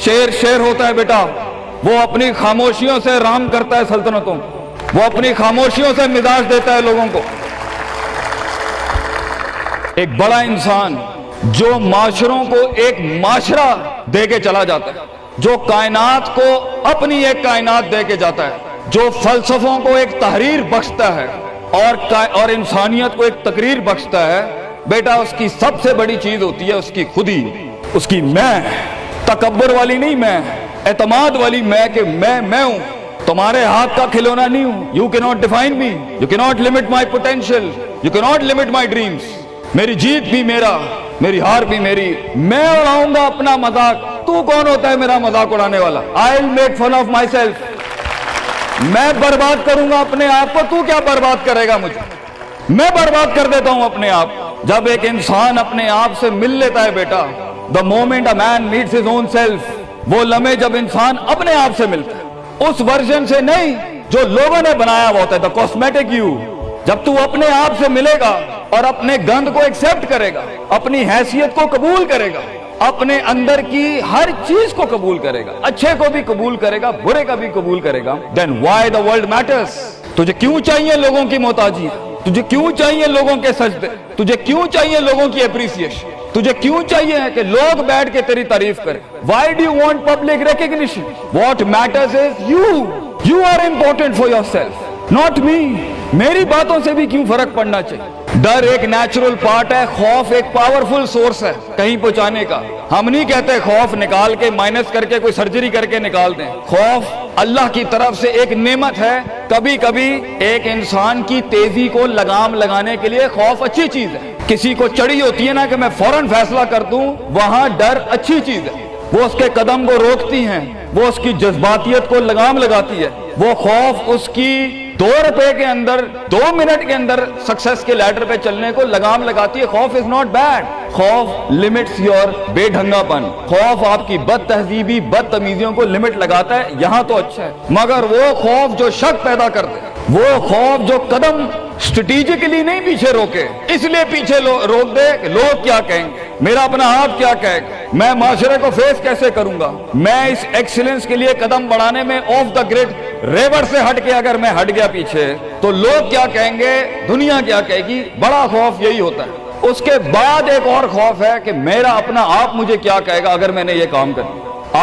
شیر شیر ہوتا ہے بیٹا، وہ اپنی خاموشیوں سے رام کرتا ہے سلطنتوں، وہ اپنی خاموشیوں سے مزاج دیتا ہے لوگوں کو۔ ایک بڑا انسان جو معاشروں کو ایک معاشرہ دے کے چلا جاتا ہے، جو کائنات کو اپنی ایک کائنات دے کے جاتا ہے، جو فلسفوں کو ایک تحریر بخشتا ہے اور انسانیت کو ایک تقریر بخشتا ہے، بیٹا اس کی سب سے بڑی چیز ہوتی ہے اس کی خودی، اس کی میں، تکبر والی نہیں میں، اعتماد والی میں کہ میں ہوں، تمہارے ہاتھ کا کھلونا نہیں ہوں۔ You cannot define me, you cannot limit my potential, you cannot limit my dreams۔ میری جیت بھی میرا، میری ہار بھی میری، میں اڑاؤں گا اپنا مذاق، تو کون ہوتا ہے میرا مذاق اڑانے والا؟ I'll make fun of myself۔ میں برباد کروں گا اپنے آپ کو، تو کیا برباد کرے گا مجھے؟ میں برباد کر دیتا ہوں اپنے آپ۔ جب ایک انسان اپنے آپ سے مل لیتا ہے بیٹا، the moment a man meets his own self، وہ لمحے جب انسان اپنے آپ سے ملتا ہے، اس ورژن سے نہیں جو لوگوں نے بنایا ہوا ہوتا ہے، the cosmetic you۔ جب تو اپنے آپ سے ملے گا اور اپنے گند کو ایکسپٹ کرے گا، اپنی حیثیت کو قبول کرے گا، اپنے اندر کی ہر چیز کو قبول کرے گا، اچھے کو بھی قبول کرے گا، برے کا بھی قبول کرے گا، then why the world matters۔ تجھے کیوں چاہیے لوگوں کی محتاجی؟ تجھے کیوں چاہیے لوگوں کے سجدے؟ تجھے کیوں چاہیے لوگوں کی اپریسیشن؟ تجھے کیوں چاہیے کہ لوگ بیٹھ کے تیری تعریف کریں؟ Why do you want public recognition? What matters is you۔ You are important for yourself, not me۔ میری باتوں سے بھی کیوں فرق پڑنا چاہیے؟ ڈر ایک نیچرل پارٹ ہے، خوف ایک پاورفل سورس ہے کہیں پہنچانے کا۔ ہم نہیں کہتے خوف نکال کے مائنس کر کے کوئی سرجری کر کے نکال دیں۔ خوف اللہ کی طرف سے ایک نعمت ہے۔ کبھی کبھی ایک انسان کی تیزی کو لگام لگانے کے لیے خوف اچھی چیز ہے۔ کسی کو چڑھی ہوتی ہے نا کہ میں فوراً فیصلہ کر دوں، وہاں ڈر اچھی چیز ہے، وہ اس کے قدم کو روکتی ہیں، وہ اس کی جذباتیت کو لگام لگاتی ہے۔ وہ خوف اس کی 2 روپے کے اندر 2 منٹ کے اندر سکسس کے لیڈر پہ چلنے کو لگام لگاتی ہے۔ خوف از ناٹ بیڈ۔ خوف لمٹس یور بے ڈھنگا پن۔ خوف آپ کی بد تہذیبی، بد تمیزیوں کو لمٹ لگاتا ہے، یہاں تو اچھا ہے۔ مگر وہ خوف جو شک پیدا کرتے، وہ خوف جو قدم اسٹریٹجکلی نہیں پیچھے روکے، اس لیے پیچھے روک دے کہ لوگ کیا کہیں گے، میرا اپنا آپ کیا کہے گا، میں معاشرے کو فیس کیسے کروں گا، میں اس ایکسیلنس کے لیے قدم بڑھانے میں آف دا گریڈ ریور سے ہٹ کے اگر میں ہٹ گیا پیچھے تو لوگ کیا کہیں گے، دنیا کیا کہے گی۔ بڑا خوف یہی ہوتا ہے۔ اس کے بعد ایک اور خوف ہے کہ میرا اپنا آپ مجھے کیا کہے گا اگر میں نے یہ کام کر